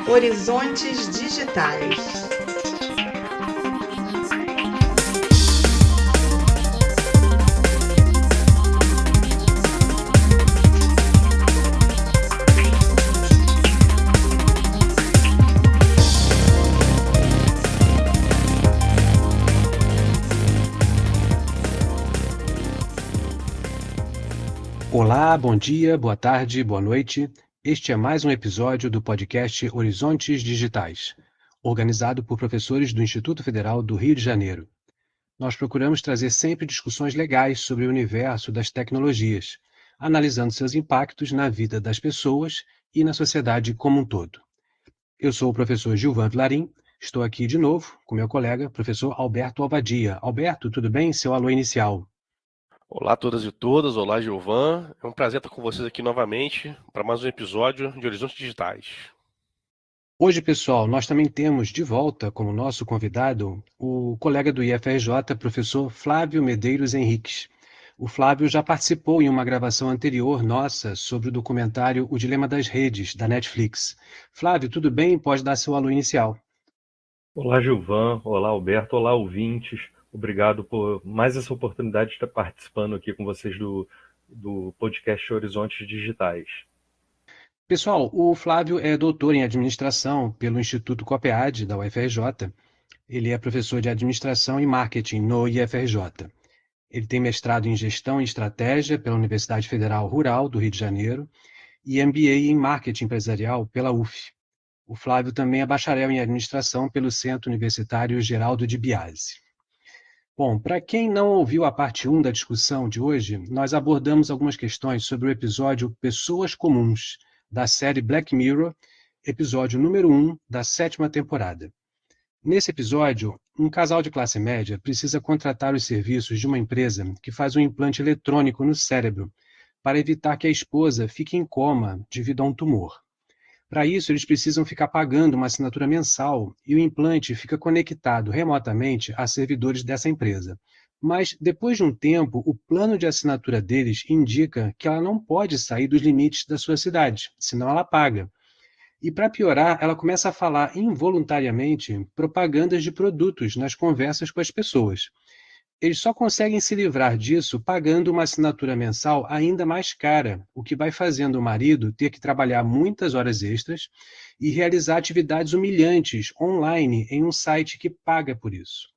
Horizontes Digitais. Olá, bom dia, boa tarde, boa noite. Este é mais um episódio do podcast Horizontes Digitais, organizado por professores do Instituto Federal do Rio de Janeiro. Nós procuramos trazer sempre discussões legais sobre o universo das tecnologias, analisando seus impactos na vida das pessoas e na sociedade como um todo. Eu sou o professor Gilvan Vilarim, estou aqui de novo com meu colega, professor Alberto Alvadia. Alberto, tudo bem? Seu alô inicial. Olá a todas e todas, olá Gilvan, é um prazer estar com vocês aqui novamente para mais um episódio de Horizontes Digitais. Hoje, pessoal, nós também temos de volta como nosso convidado o colega do IFRJ, professor Flávio Medeiros Henriques. O Flávio já participou em uma gravação anterior nossa sobre o documentário O Dilema das Redes, da Netflix. Flávio, tudo bem? Pode dar seu alô inicial. Olá, Gilvan. Olá, Alberto. Olá, ouvintes. Obrigado por mais essa oportunidade de estar participando aqui com vocês do podcast Horizontes Digitais. Pessoal, o Flávio é doutor em administração pelo Instituto COPEAD, da UFRJ. Ele é professor de administração e marketing no IFRJ. Ele tem mestrado em gestão e estratégia pela Universidade Federal Rural do Rio de Janeiro e MBA em marketing empresarial pela UF. O Flávio também é bacharel em administração pelo Centro Universitário Geraldo de Biase. Bom, para quem não ouviu a parte 1 da discussão de hoje, nós abordamos algumas questões sobre o episódio Pessoas Comuns, da série Black Mirror, episódio número 1 da 7ª temporada. Nesse episódio, um casal de classe média precisa contratar os serviços de uma empresa que faz um implante eletrônico no cérebro para evitar que a esposa fique em coma devido a um tumor. Para isso, eles precisam ficar pagando uma assinatura mensal e o implante fica conectado remotamente a servidores dessa empresa. Mas, depois de um tempo, o plano de assinatura deles indica que ela não pode sair dos limites da sua cidade, senão ela paga. E para piorar, ela começa a falar involuntariamente propagandas de produtos nas conversas com as pessoas. Eles só conseguem se livrar disso pagando uma assinatura mensal ainda mais cara, o que vai fazendo o marido ter que trabalhar muitas horas extras e realizar atividades humilhantes online em um site que paga por isso.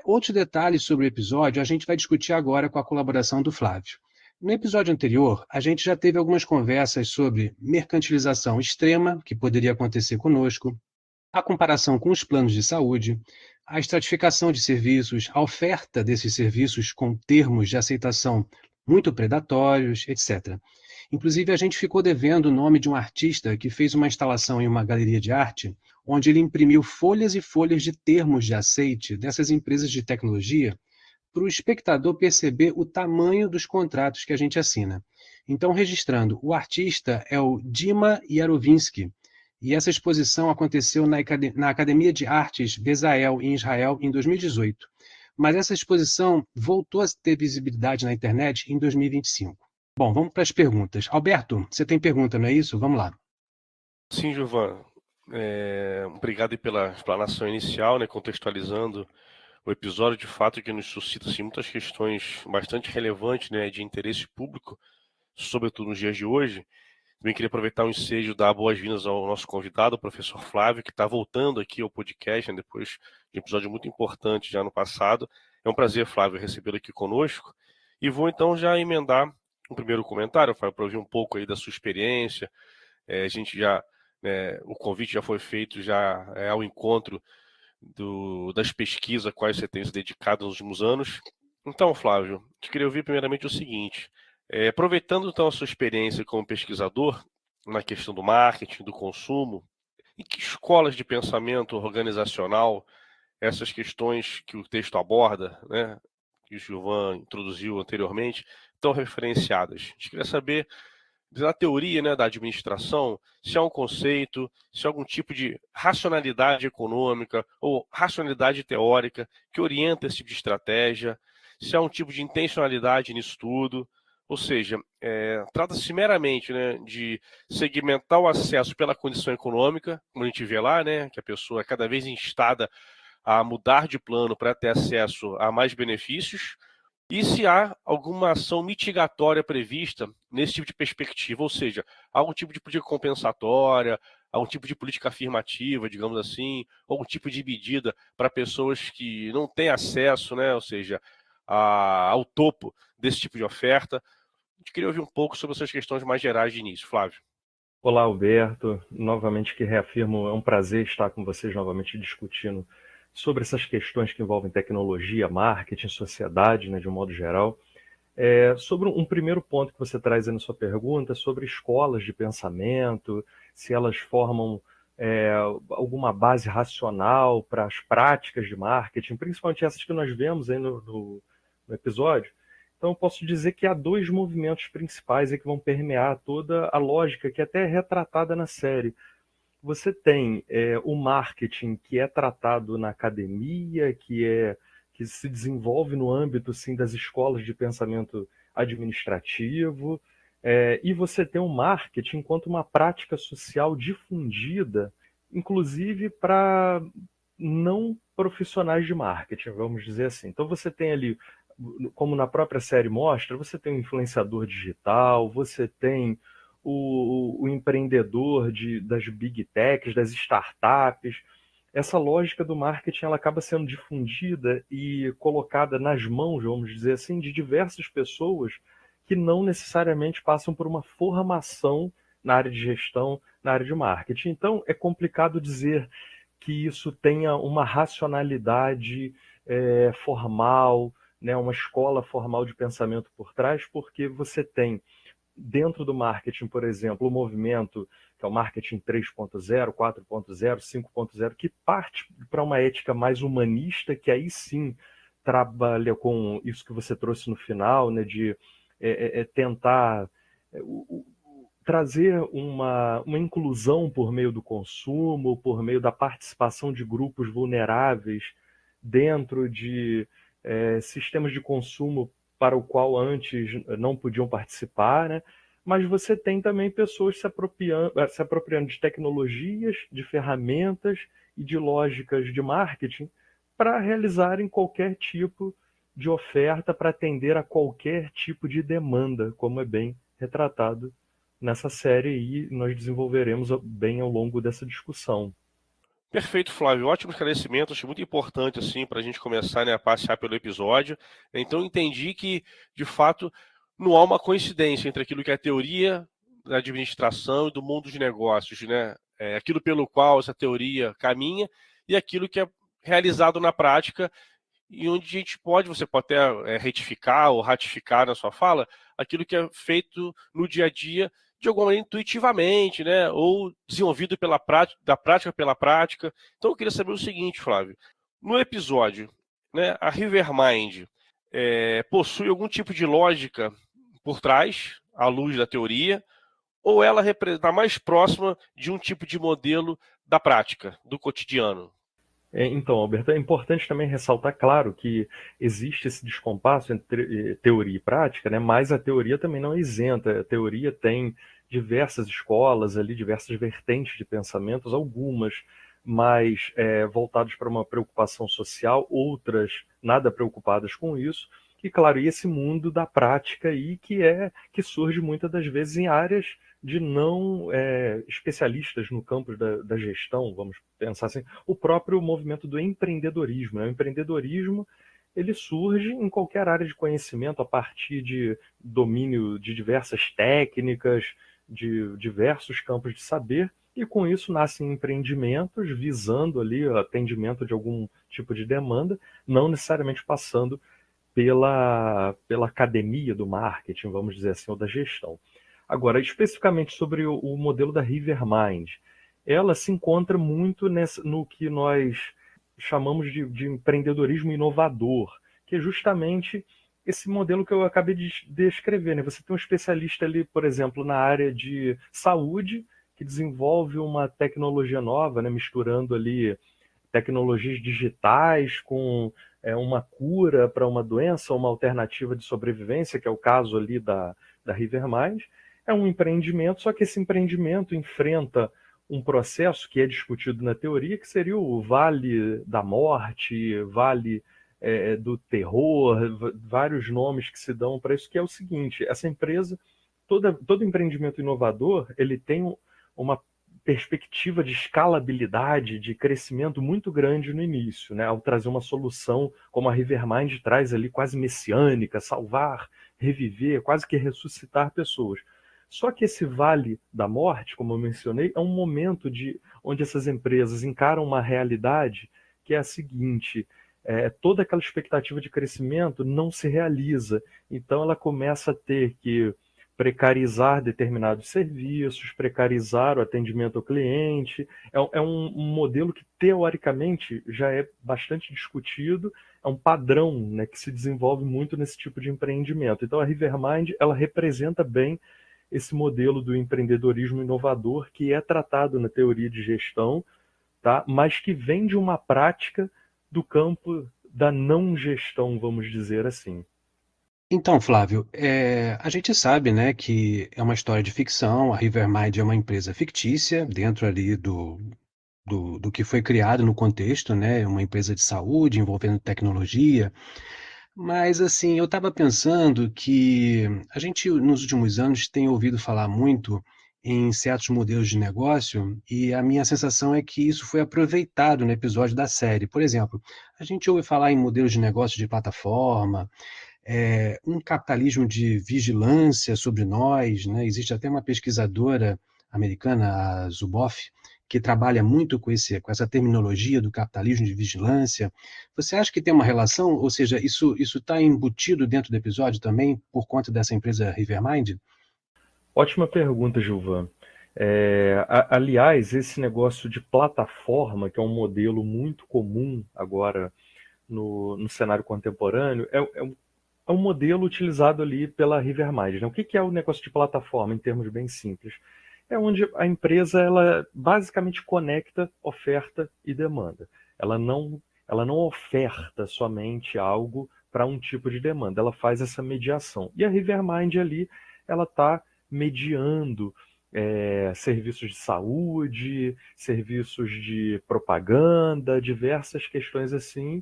Outros detalhes sobre o episódio a gente vai discutir agora com a colaboração do Flávio. No episódio anterior, a gente já teve algumas conversas sobre mercantilização extrema, que poderia acontecer conosco, a comparação com os planos de saúde, a estratificação de serviços, a oferta desses serviços com termos de aceitação muito predatórios, etc. Inclusive, a gente ficou devendo o nome de um artista que fez uma instalação em uma galeria de arte, onde ele imprimiu folhas e folhas de termos de aceite dessas empresas de tecnologia para o espectador perceber o tamanho dos contratos que a gente assina. Então, registrando, o artista é o Dima Yarovinsky, e essa exposição aconteceu na Academia de Artes Bezalel, em Israel, em 2018. Mas essa exposição voltou a ter visibilidade na internet em 2025. Bom, vamos para as perguntas. Alberto, você tem pergunta, não é isso? Vamos lá. Sim, Gilvan, obrigado aí pela explanação inicial, contextualizando o episódio, de fato, que nos suscita assim, muitas questões bastante relevantes, de interesse público, sobretudo nos dias de hoje. Também queria aproveitar o ensejo e dar boas-vindas ao nosso convidado, o professor Flávio, que está voltando aqui ao podcast, depois de um episódio muito importante já no passado. É um prazer, Flávio, recebê-lo aqui conosco. E vou então já emendar um primeiro comentário, Flávio, para ouvir um pouco aí da sua experiência. A gente já, o convite já foi feito já ao encontro das pesquisas a quais você tem se dedicado nos últimos anos. Então, Flávio, eu queria ouvir primeiramente o seguinte: aproveitando então a sua experiência como pesquisador na questão do marketing, do consumo, em que escolas de pensamento organizacional essas questões que o texto aborda, que o Gilvan introduziu anteriormente, estão referenciadas? A gente queria saber, na teoria da administração, se há um conceito, se há algum tipo de racionalidade econômica ou racionalidade teórica que orienta esse tipo de estratégia, se há um tipo de intencionalidade nisso tudo, Ou seja, trata-se meramente, né, de segmentar o acesso pela condição econômica, como a gente vê lá, né, que a pessoa é cada vez instada a mudar de plano para ter acesso a mais benefícios, e se há alguma ação mitigatória prevista nesse tipo de perspectiva, ou seja, algum tipo de política compensatória, algum tipo de política afirmativa, digamos assim, algum tipo de medida para pessoas que não têm acesso, né, ou seja, ao topo desse tipo de oferta. A gente queria ouvir um pouco sobre essas questões mais gerais de início, Flávio. Olá, Alberto. Novamente que reafirmo, é um prazer estar com vocês novamente discutindo sobre essas questões que envolvem tecnologia, marketing, sociedade, né, de um modo geral. Sobre um primeiro ponto que você traz aí na sua pergunta, sobre escolas de pensamento, se elas formam alguma base racional para as práticas de marketing, principalmente essas que nós vemos aí no episódio. Então, eu posso dizer que há dois movimentos principais aí que vão permear toda a lógica, que até é retratada na série. Você tem o marketing que é tratado na academia, que se desenvolve no âmbito sim, das escolas de pensamento administrativo, e você tem o marketing enquanto uma prática social difundida, inclusive para não profissionais de marketing, vamos dizer assim. Então você tem ali, como na própria série mostra, você tem o influenciador digital, você tem o empreendedor das big techs, das startups. Essa lógica do marketing ela acaba sendo difundida e colocada nas mãos, vamos dizer assim, de diversas pessoas que não necessariamente passam por uma formação na área de gestão, na área de marketing. Então, é complicado dizer que isso tenha uma racionalidade formal, né, uma escola formal de pensamento por trás, porque você tem dentro do marketing, por exemplo, o movimento que é o marketing 3.0, 4.0, 5.0, que parte para uma ética mais humanista, que aí sim trabalha com isso que você trouxe no final, né, de tentar trazer uma inclusão por meio do consumo, por meio da participação de grupos vulneráveis dentro de sistemas de consumo para o qual antes não podiam participar, né? Mas você tem também pessoas se apropriando de tecnologias, de ferramentas e de lógicas de marketing para realizarem qualquer tipo de oferta para atender a qualquer tipo de demanda, como é bem retratado nessa série e nós desenvolveremos bem ao longo dessa discussão. Perfeito, Flávio. Ótimo esclarecimento. Acho muito importante assim para a gente começar, né, a passear pelo episódio. Então, entendi que, de fato, não há uma coincidência entre aquilo que é a teoria da administração e do mundo de negócios, né? Aquilo pelo qual essa teoria caminha e aquilo que é realizado na prática e onde a gente você pode até retificar ou ratificar na sua fala, aquilo que é feito no dia a dia, de alguma maneira intuitivamente, né? Ou desenvolvido da prática pela prática. Então eu queria saber o seguinte, Flávio. No episódio, né, a Rivermind possui algum tipo de lógica por trás, à luz da teoria, ou ela está mais próxima de um tipo de modelo da prática, do cotidiano? Então, Alberto, é importante também ressaltar, claro, que existe esse descompasso entre teoria e prática, né? Mas a teoria também não é isenta. A teoria tem diversas escolas ali, diversas vertentes de pensamentos, algumas mais voltadas para uma preocupação social, outras nada preocupadas com isso. E, claro, e esse mundo da prática aí que surge muitas das vezes em áreas de não especialistas no campo da gestão, vamos pensar assim, o próprio movimento do empreendedorismo. Né? O empreendedorismo ele surge em qualquer área de conhecimento a partir de domínio de diversas técnicas, de diversos campos de saber, e com isso nascem empreendimentos visando ali o atendimento de algum tipo de demanda, não necessariamente passando pela academia do marketing, vamos dizer assim, ou da gestão. Agora, especificamente sobre o modelo da Rivermind, ela se encontra muito no que nós chamamos de empreendedorismo inovador, que é justamente esse modelo que eu acabei de descrever. Né? Você tem um especialista ali, por exemplo, na área de saúde, que desenvolve uma tecnologia nova, né? Misturando ali tecnologias digitais com uma cura para uma doença, uma alternativa de sobrevivência, que é o caso ali da Rivermind. É um empreendimento, só que esse empreendimento enfrenta um processo que é discutido na teoria, que seria o vale da morte, vale do terror, vários nomes que se dão para isso, que é o seguinte: essa empresa, todo empreendimento inovador, ele tem uma perspectiva de escalabilidade, de crescimento muito grande no início, né? Ao trazer uma solução como a Rivermind traz ali, quase messiânica, salvar, reviver, quase que ressuscitar pessoas. Só que esse vale da morte, como eu mencionei, é um momento onde essas empresas encaram uma realidade que é a seguinte: toda aquela expectativa de crescimento não se realiza. Então ela começa a ter que precarizar determinados serviços, precarizar o atendimento ao cliente. É um modelo que, teoricamente, já é bastante discutido, é um padrão, né, que se desenvolve muito nesse tipo de empreendimento. Então, a Rivermind, ela representa bem esse modelo do empreendedorismo inovador que é tratado na teoria de gestão, tá? Mas que vem de uma prática do campo da não gestão, vamos dizer assim. Então, Flávio, a gente sabe, né, que é uma história de ficção, a Rivermind é uma empresa fictícia, dentro ali do que foi criado no contexto, né, uma empresa de saúde envolvendo tecnologia, mas assim, eu estava pensando que a gente, nos últimos anos, tem ouvido falar muito em certos modelos de negócio, e a minha sensação é que isso foi aproveitado no episódio da série. Por exemplo, a gente ouve falar em modelos de negócio de plataforma, um capitalismo de vigilância sobre nós, né? Existe até uma pesquisadora americana, a Zuboff, que trabalha muito com essa terminologia do capitalismo de vigilância. Você acha que tem uma relação? Ou seja, isso está embutido dentro do episódio também por conta dessa empresa Rivermind? Ótima pergunta, Gilvan. Aliás, esse negócio de plataforma, que é um modelo muito comum agora no cenário contemporâneo, é um modelo utilizado ali pela Rivermind, né? O que é o negócio de plataforma, em termos bem simples? É onde a empresa, ela basicamente conecta oferta e demanda. Ela não oferta somente algo para um tipo de demanda, ela faz essa mediação. E a Rivermind ali, ela está mediando serviços de saúde, serviços de propaganda, diversas questões assim,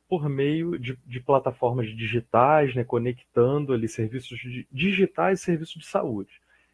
por meio de plataformas digitais, né, conectando ali serviços digitais e serviços de saúde.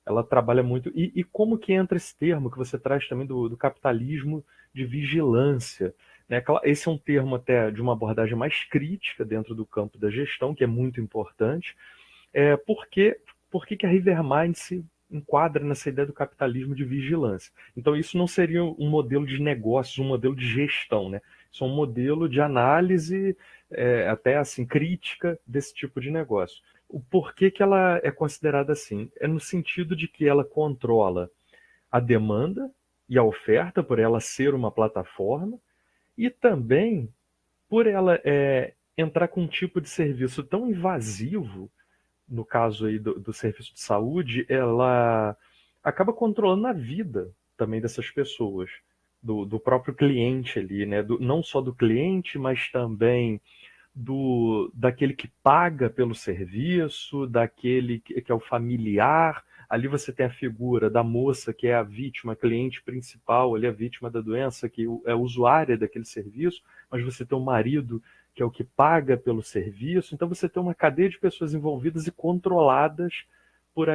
Ela trabalha muito. E como que entra esse termo que você traz também do capitalismo de vigilância? Né? Esse é um termo até de uma abordagem mais crítica dentro do campo da gestão, que é muito importante. Por que a Rivermind se enquadra nessa ideia do capitalismo de vigilância? Então, isso não seria um modelo de negócios, um modelo de gestão, né? Isso é um modelo de análise, até assim, crítica desse tipo de negócio. O porquê que ela é considerada assim? É no sentido de que ela controla a demanda e a oferta, por ela ser uma plataforma, e também por ela entrar com um tipo de serviço tão invasivo, no caso aí do serviço de saúde, ela acaba controlando a vida também dessas pessoas, do próprio cliente ali, né? Não só do cliente, mas também daquele que paga pelo serviço, daquele que é o familiar. Ali você tem a figura da moça que é a vítima, a cliente principal, ali a vítima da doença, que é usuária daquele serviço, mas você tem o marido que é o que paga pelo serviço. Então você tem uma cadeia de pessoas envolvidas e controladas por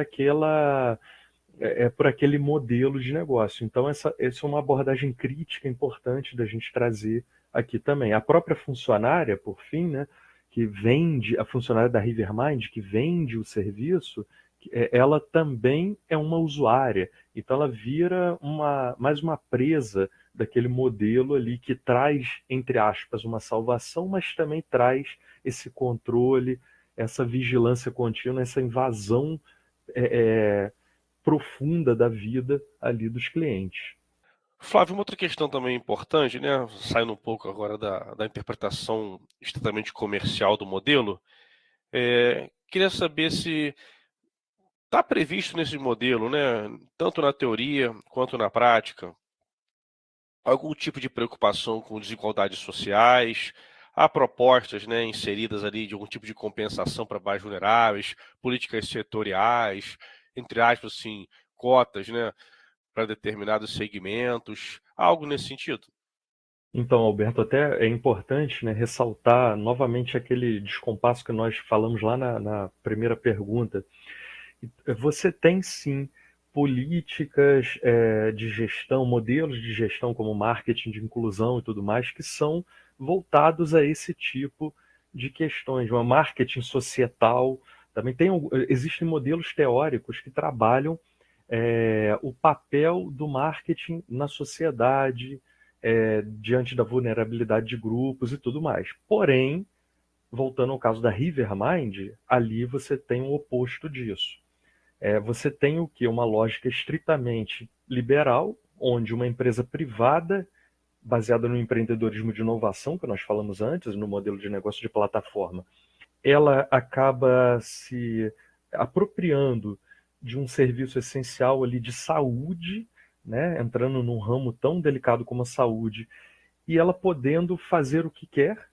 por aquele modelo de negócio. Então essa é uma abordagem crítica importante da gente trazer aqui também. A própria funcionária, por fim, né, que vende, a funcionária da Rivermind, que vende o serviço, ela também é uma usuária. Então ela vira mais uma presa daquele modelo ali que traz, entre aspas, uma salvação, mas também traz esse controle, essa vigilância contínua, essa invasão profunda da vida ali dos clientes. Flávio, uma outra questão também importante, né? Saindo um pouco agora da interpretação estritamente comercial do modelo, queria saber se está previsto nesse modelo, né, tanto na teoria quanto na prática, algum tipo de preocupação com desigualdades sociais, há propostas, né, inseridas ali de algum tipo de compensação para mais vulneráveis, políticas setoriais, entre aspas, assim, cotas, né, para determinados segmentos, algo nesse sentido? Então, Alberto, até é importante, né, ressaltar novamente aquele descompasso que nós falamos lá na primeira pergunta. Você tem sim políticas de gestão, modelos de gestão como marketing de inclusão e tudo mais, que são voltados a esse tipo de questões, uma marketing societal. Também existem modelos teóricos que trabalham o papel do marketing na sociedade, diante da vulnerabilidade de grupos e tudo mais. Porém, voltando ao caso da Rivermind, ali você tem o oposto disso. Você tem o que? Uma lógica estritamente liberal, onde uma empresa privada, baseada no empreendedorismo de inovação, que nós falamos antes, no modelo de negócio de plataforma, ela acaba se apropriando de um serviço essencial ali de saúde, né, entrando num ramo tão delicado como a saúde, e ela podendo fazer o que quer,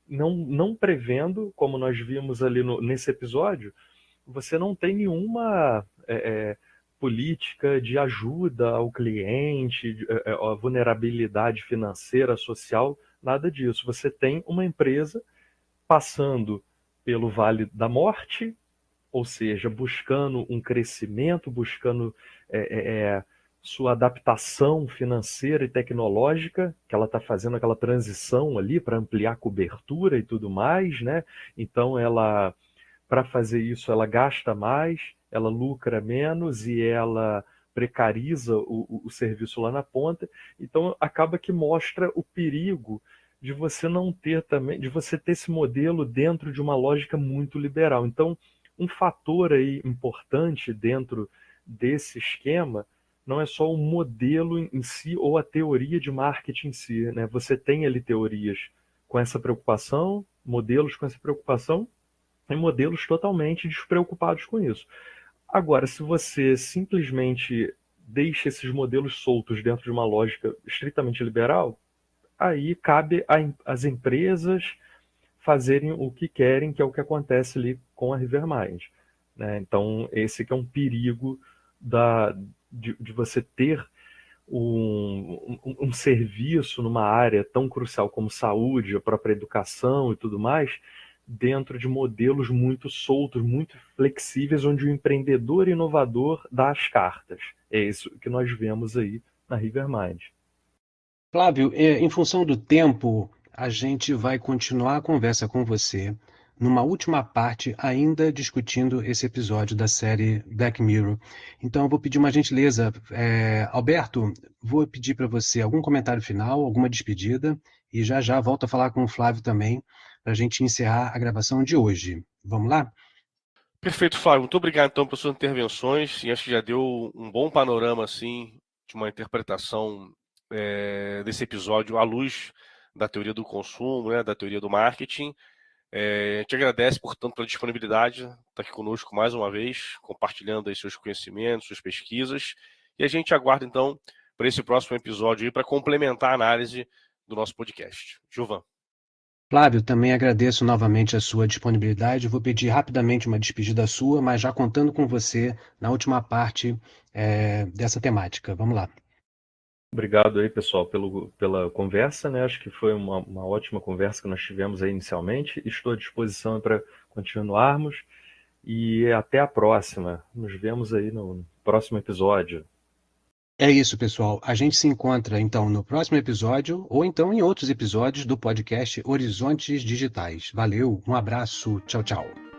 não prevendo, como nós vimos ali nesse episódio, você não tem nenhuma política de ajuda ao cliente, a vulnerabilidade financeira, social, nada disso. Você tem uma empresa passando pelo Vale da Morte, ou seja, buscando um crescimento, buscando sua adaptação financeira e tecnológica, que ela está fazendo aquela transição ali para ampliar a cobertura e tudo mais, né? Então, para fazer isso, ela gasta mais, ela lucra menos e ela precariza o serviço lá na ponta. Então, acaba que mostra o perigo de você não ter também, de você ter esse modelo dentro de uma lógica muito liberal. Então, um fator aí importante dentro desse esquema não é só o modelo em si ou a teoria de marketing em si, né? Você tem ali teorias com essa preocupação, modelos com essa preocupação, e modelos totalmente despreocupados com isso. Agora, se você simplesmente deixa esses modelos soltos dentro de uma lógica estritamente liberal, aí cabe às empresas fazerem o que querem, que é o que acontece ali com a Rivermind, né? Então, esse que é um perigo de você ter um serviço numa área tão crucial como saúde, a própria educação e tudo mais, dentro de modelos muito soltos, muito flexíveis, onde o empreendedor inovador dá as cartas. É isso que nós vemos aí na Rivermind. Flávio, em função do tempo, a gente vai continuar a conversa com você numa última parte, ainda discutindo esse episódio da série Black Mirror. Então, eu vou pedir uma gentileza. Alberto, vou pedir para você algum comentário final, alguma despedida, e já já volto a falar com o Flávio também, para a gente encerrar a gravação de hoje. Vamos lá? Perfeito, Flávio. Muito obrigado, então, pelas suas intervenções. E acho que já deu um bom panorama, assim, de uma interpretação desse episódio à luz da teoria do consumo, né, da teoria do marketing. Te agradece, portanto, pela disponibilidade, estar aqui conosco mais uma vez, compartilhando aí seus conhecimentos, suas pesquisas. E a gente aguarda, então, para esse próximo episódio aí, para complementar a análise do nosso podcast. Gilvan. Flávio, também agradeço novamente a sua disponibilidade. Vou pedir rapidamente uma despedida sua, mas já contando com você na última parte dessa temática. Vamos lá. Obrigado aí, pessoal, pela conversa, né? Acho que foi uma ótima conversa que nós tivemos aí inicialmente. Estou à disposição para continuarmos e até a próxima. Nos vemos aí no próximo episódio. É isso, pessoal. A gente se encontra então no próximo episódio ou então em outros episódios do podcast Horizontes Digitais. Valeu, um abraço, tchau, tchau.